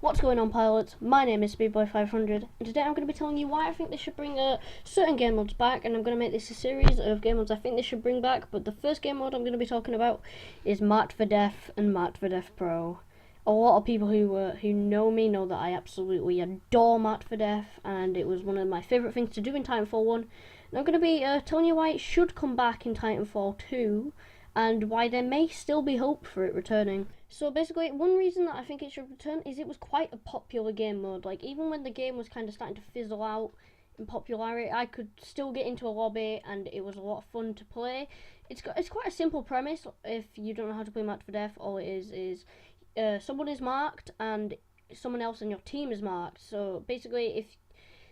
What's going on, pilots? My name is Speedboy500, and today I'm going to be telling you why I think they should bring certain game modes back, and I'm going to make this a series of game modes I think they should bring back. But the first game mode I'm going to be talking about is Marked for Death and Marked for Death Pro. A lot of people who know me know that I absolutely adore Marked for Death, and it was one of my favourite things to do in Titanfall 1. And I'm going to be telling you why it should come back in Titanfall 2, and why there may still be hope for it returning. So basically, one reason that I think it should return is it was quite a popular game mode. Like, even when the game was kind of starting to fizzle out in popularity, I could still get into a lobby and it was a lot of fun to play. It's quite a simple premise. If you don't know how to play Marked for Death, all it is someone is marked and someone else in your team is marked. So basically, if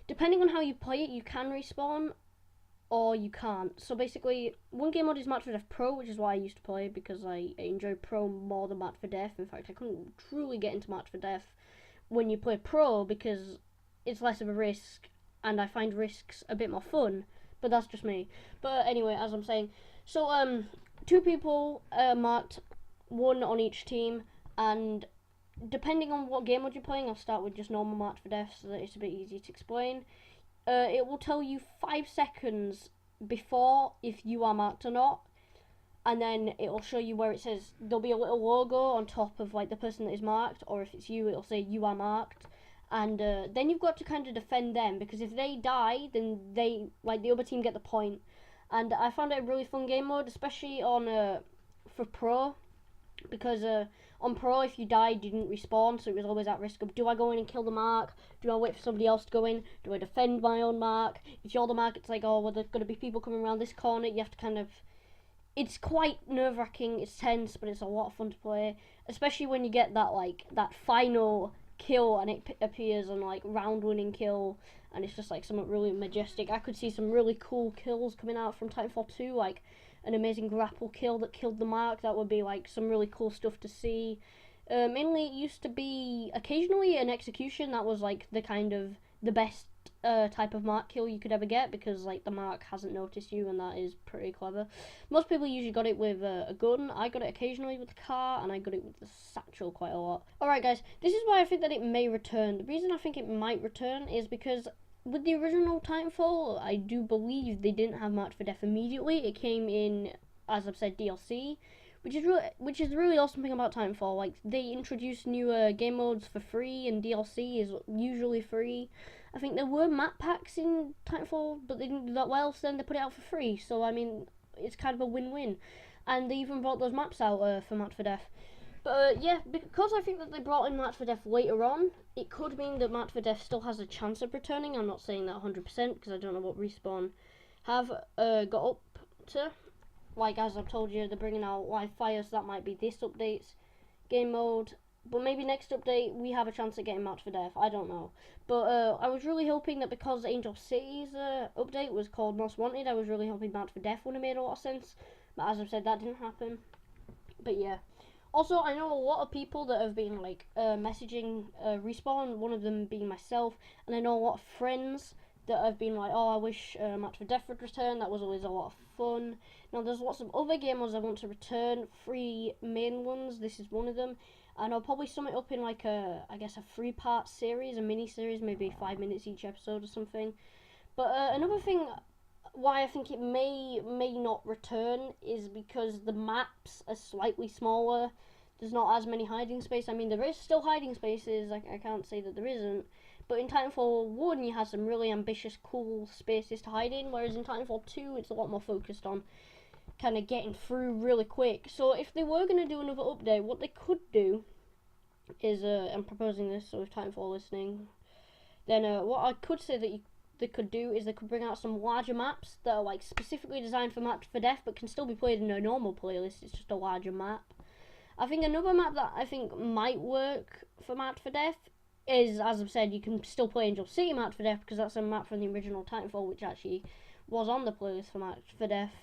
depending on how you play it, you can respawn or you can't. So basically, one game mode is Marked for Death Pro, which is why I used to play, because I enjoy Pro more than Marked for Death. In fact, I couldn't truly get into Marked for Death when you play Pro, because it's less of a risk, and I find risks a bit more fun, but that's just me. But anyway, as I'm saying, so two people marked, one on each team, and depending on what game mode you're playing, I'll start with just normal Marked for Death so that it's a bit easier to explain. It will tell you 5 seconds before if you are marked or not, and then it will show you where it says there'll be a little logo on top of like the person that is marked, or if it's you, it'll say you are marked, and then you've got to kind of defend them, because if they die, then they, like, the other team get the point. And I found it a really fun game mode, especially on for Pro, because on Pro, if you died, you didn't respawn, so it was always at risk of, do I go in and kill the mark? Do I wait for somebody else to go in? Do I defend my own mark? If you're the mark, it's like, oh, well, there's going to be people coming around this corner. You have to kind of... It's quite nerve-wracking, it's tense, but it's a lot of fun to play, especially when you get that, like, that final kill and it appears on, like, round-winning kill, and it's just, like, something really majestic. I could see some really cool kills coming out from Titanfall 2, like an amazing grapple kill that killed the mark. That would be like some really cool stuff to see. Mainly, it used to be occasionally an execution. That was like the kind of the best type of mark kill you could ever get, because like the mark hasn't noticed you, and that is pretty clever. Most people usually got it with a gun. I got it occasionally with the car, and I got it with the satchel quite a lot. Alright guys, this is why I think that it may return. The reason I think it might return is because with the original Titanfall, I do believe they didn't have Marked for Death immediately. It came in, as I've said, DLC, which is the really awesome thing about Titanfall. Like, they introduced new game modes for free, and DLC is usually free. I think there were map packs in Titanfall, but they didn't do that well, so then they put it out for free. So I mean, it's kind of a win-win. And they even brought those maps out for Marked for Death. But yeah, because I think that they brought in Marked for Death later on, it could mean that Marked for Death still has a chance of returning. I'm not saying that 100%, because I don't know what Respawn have got up to. Like, as I've told you, they're bringing out live fire, so that might be this update's game mode. But maybe next update we have a chance at getting Marked for Death. I don't know. But I was really hoping that, because Angel City's update was called Most Wanted, I was really hoping Marked for Death would have made a lot of sense. But as I've said, that didn't happen. But yeah. Also, I know a lot of people that have been like messaging Respawn, one of them being myself, and I know a lot of friends that have been like, oh, I wish Marked for Death would return. That was always a lot of fun. Now, there's lots of other game modes I want to return, 3 main ones. This is one of them, and I'll probably sum it up in like I guess a 3-part series, a mini series, maybe 5 minutes each episode or something. But another thing why I think it may not return is because the maps are slightly smaller. There's not as many hiding spaces. I mean, there is still hiding spaces. I can't say that there isn't. But in Titanfall 1, you have some really ambitious, cool spaces to hide in, whereas in Titanfall 2, it's a lot more focused on kind of getting through really quick. So if they were going to do another update, what they could do is, I'm proposing this, so if Titanfall listening, then what I could say that they could do is they could bring out some larger maps that are like specifically designed for Marked for Death, but can still be played in a normal playlist. It's just a larger map. I think another map that I think might work for Marked for Death is, as I've said, you can still play Angel City Marked for Death, because that's a map from the original Titanfall, which actually was on the playlist for Marked for Death.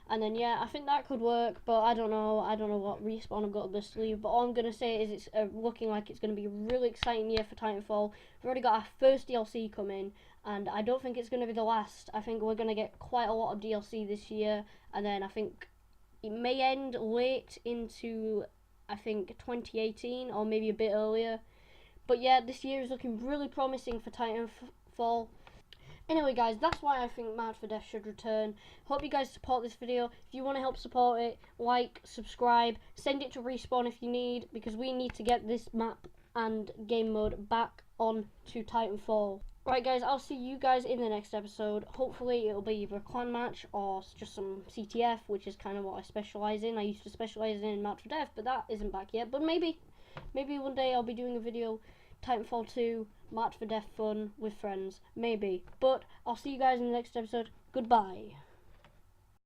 And then yeah, I think that could work, but I don't know what Respawn have got up their sleeve. But all I'm going to say is it's looking like it's going to be a really exciting year for Titanfall. We've already got our first DLC coming, and I don't think it's going to be the last. I think we're going to get quite a lot of DLC this year, and then I think it may end late into, I think, 2018, or maybe a bit earlier. But yeah, this year is looking really promising for Titanfall. Anyway guys, that's why I think Mad for Death should return. Hope you guys support this video. If you want to help support it, like, subscribe, send it to Respawn if you need, because we need to get this map and game mode back on to Titanfall. Right guys, I'll see you guys in the next episode. Hopefully it'll be either a clan match or just some CTF, which is kind of what I specialise in. I used to specialise in Mad for Death, but that isn't back yet. But maybe one day I'll be doing a video Titanfall 2, March for Death fun with friends. Maybe. But I'll see you guys in the next episode. Goodbye.